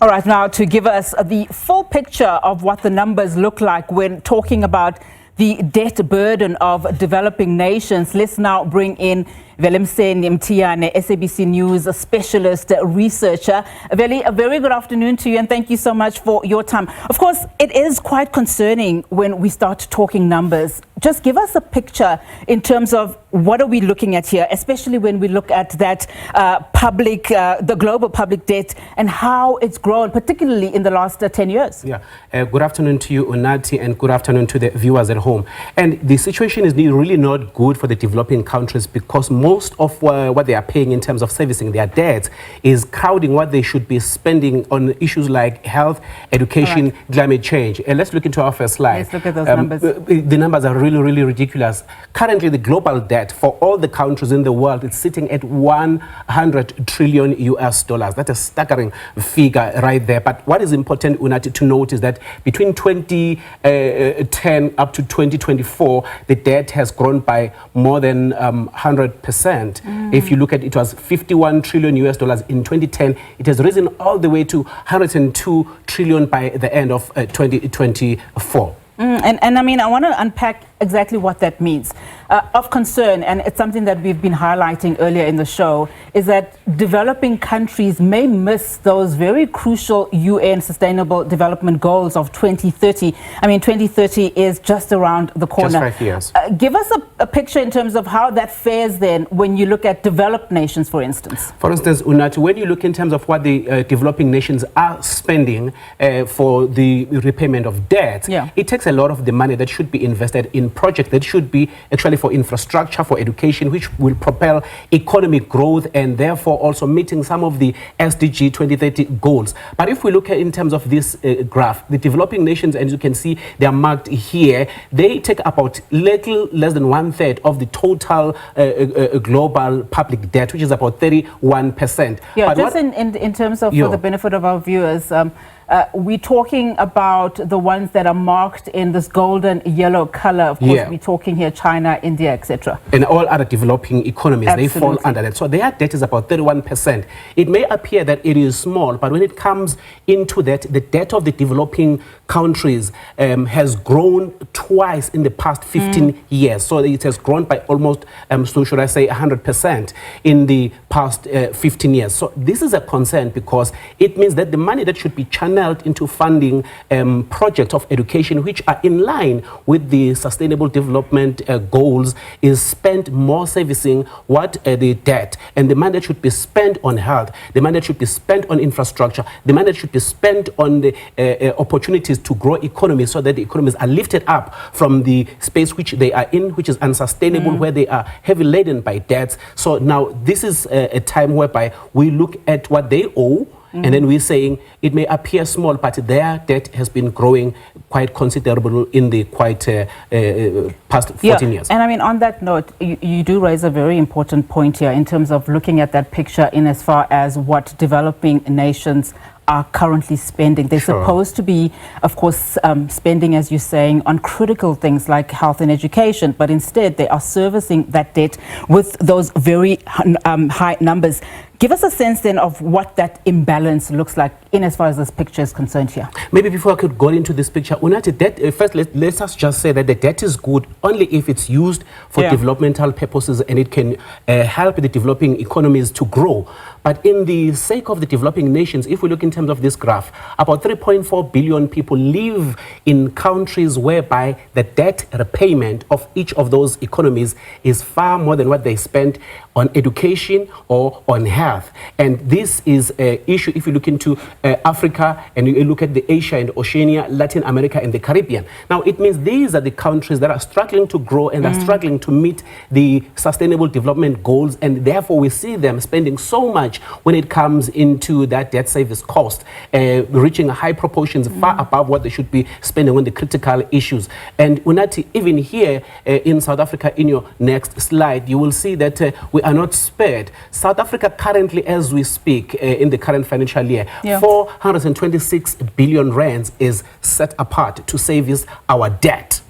All right, now to give us the full picture of what the numbers look like when talking about the debt burden of developing nations, let's now bring in Velemseni Mthiyane, SABC News specialist researcher. Veli, a very good afternoon to you and thank you so much for your time. Of course, it is quite concerning when we start talking numbers. Just give us a picture in terms of what are we looking at here, especially when we look at that the global public debt and how it's grown, particularly in the last 10 years. Yeah. Good afternoon to you, Unati, and good afternoon to the viewers at home. And the situation is really not good for the developing countries because most of what they are paying in terms of servicing their debts is crowding what they should be spending on issues like health, education, climate change. And let's look into our first slide. Let's look at those numbers. The numbers are really ridiculous. Currently, the global debt for all the countries in the world is sitting at 100 trillion US dollars. That's a staggering figure right there. But what is important, Unati, to note is that between 2010 up to 2024, the debt has grown by more than 100%. If you look at it, was 51 trillion US dollars in 2010. It has risen all the way to 102 trillion by the end of 2024. And I mean, I want to unpack exactly what that means. Of concern, and it's something that we've been highlighting earlier in the show, is that developing countries may miss those very crucial UN Sustainable Development Goals of 2030. I mean, 2030 is just around the corner. Just 5 years. Give us a picture in terms of how that fares then when you look at developed nations, for instance. For instance, Unati, when you look in terms of what the developing nations are spending for the repayment of debt, it takes a lot of the money that should be invested in projects that should be actually for infrastructure, for education, which will propel economic growth and therefore also meeting some of the SDG 2030 goals. But if we look at in terms of this graph, the developing nations, as you can see, they are marked here, they take about little less than 1/3 of the total global public debt, which is about 31%. Yeah, but just in terms of, for the benefit of our viewers, we're talking about the ones that are marked in this golden yellow color. Of course, we're talking here China, India, etc. And all other developing economies, Absolutely. they fall under that. So their debt is about 31%. It may appear that it is small, but when it comes into that, the debt of the developing countries has grown twice in the past 15 years. So it has grown by almost, so should I say, 100% in the past 15 years. So this is a concern because it means that the money that should be channeled into funding projects of education which are in line with the sustainable development goals is spent more servicing what the debt, and the money that should be spent on health, the money that should be spent on infrastructure, the money that should be spent on the opportunities to grow economies so that the economies are lifted up from the space which they are in, which is unsustainable, where they are heavy laden by debts. So now this is a time whereby we look at what they owe, and then we're saying it may appear small, but their debt has been growing quite considerable in the past 14 years. And I mean, on that note, you do raise a very important point here in terms of looking at that picture in as far as what developing nations are currently spending. They're supposed to be, of course, spending, as you're saying, on critical things like health and education, but instead they are servicing that debt with those very high numbers. Give us a sense then of what that imbalance looks like in as far as this picture is concerned here. Maybe before I could go into this picture, Unati, first let's us just say that the debt is good only if it's used for developmental purposes and it can help the developing economies to grow. But in the sake of the developing nations, if we look in terms of this graph, about 3.4 billion people live in countries whereby the debt repayment of each of those economies is far more than what they spend on education or on health. And this is an issue if you look into Africa and you look at the Asia and Oceania, Latin America and the Caribbean. Now, it means these are the countries that are struggling to grow and are struggling to meet the sustainable development goals, and therefore we see them spending so much when it comes into that debt service cost, reaching high proportions far above what they should be spending on the critical issues. And Unati, even here in South Africa, in your next slide, you will see that we are not spared. South Africa currently, as we speak, in the current financial year, 426 billion rands is set apart to service our debt.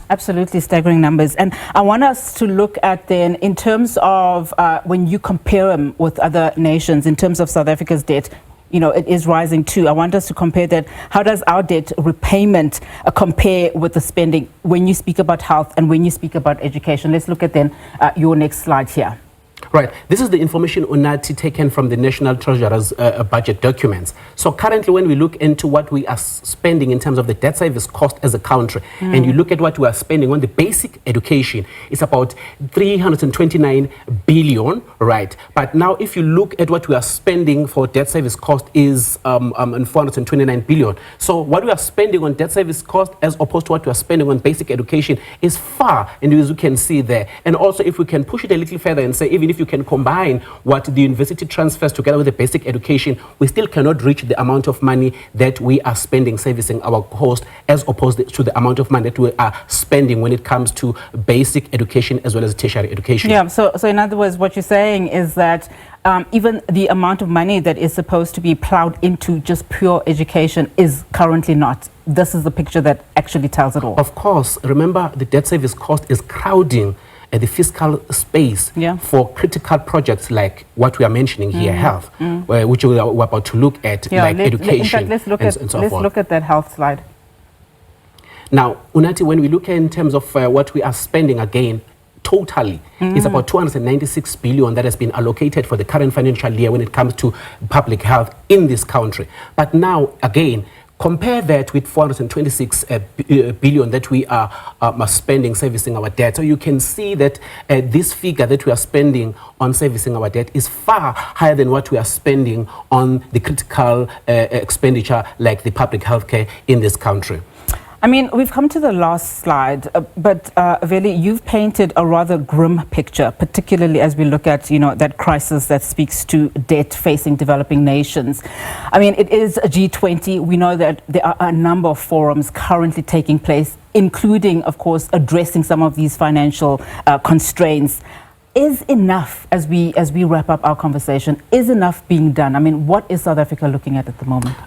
Absolutely staggering numbers. And I want us to look at then in terms of when you compare them with other nations, in terms of South Africa's debt, it is rising too. I want us to compare that. How does our debt repayment compare with the spending when you speak about health and when you speak about education? Let's look at then your next slide here. Right. This is the information, Unati, taken from the National Treasurer's budget documents. So currently, when we look into what we are spending in terms of the debt service cost as a country, and you look at what we are spending on the basic education, it's about 329 billion, right? But now, if you look at what we are spending for debt service cost is 429 billion. So what we are spending on debt service cost as opposed to what we are spending on basic education is far, and as you can see there. And also, if we can push it a little further and say, even if you can combine what the university transfers together with the basic education, we still cannot reach the amount of money that we are spending servicing our cost as opposed to the amount of money that we are spending when it comes to basic education as well as tertiary education. Yeah, so in other words, what you're saying is that even the amount of money that is supposed to be plowed into just pure education is currently not. This is the picture that actually tells it all. Of course, remember the debt service cost is crowding the fiscal space for critical projects like what we are mentioning here, health, which we're about to look at, like education. In fact, let's look at that health slide. Now, Unati, when we look in terms of what we are spending again, totally, it's about 296 billion that has been allocated for the current financial year when it comes to public health in this country. But now, again, compare that with 426 billion that we are spending servicing our debt. So you can see that this figure that we are spending on servicing our debt is far higher than what we are spending on the critical expenditure like the public health care in this country. I mean, we've come to the last slide, but Veli, you've painted a rather grim picture, particularly as we look at, that crisis that speaks to debt facing developing nations. I mean, it is a G20. We know that there are a number of forums currently taking place, including, of course, addressing some of these financial constraints. Is enough, as we wrap up our conversation, is enough being done? I mean, what is South Africa looking at the moment?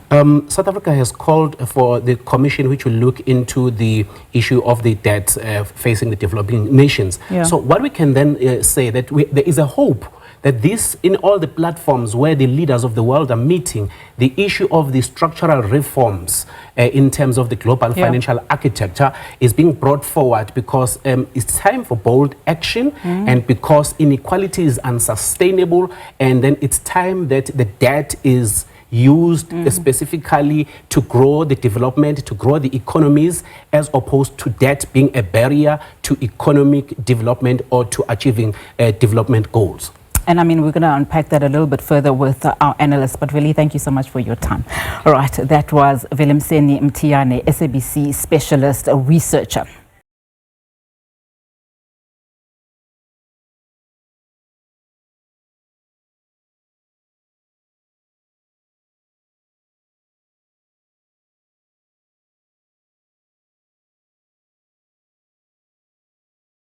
South Africa has called for the commission which will look into the issue of the debt facing the developing nations. So what we can then say that there is a hope that this, in all the platforms where the leaders of the world are meeting, the issue of the structural reforms in terms of the global financial architecture is being brought forward because it's time for bold action and because inequality is unsustainable, and then it's time that the debt is used specifically to grow the development, to grow the economies, as opposed to debt being a barrier to economic development or to achieving development goals. And I mean, we're going to unpack that a little bit further with our analysts, but really, thank you so much for your time. All right, that was Velemseni Mthiyane, SABC specialist researcher.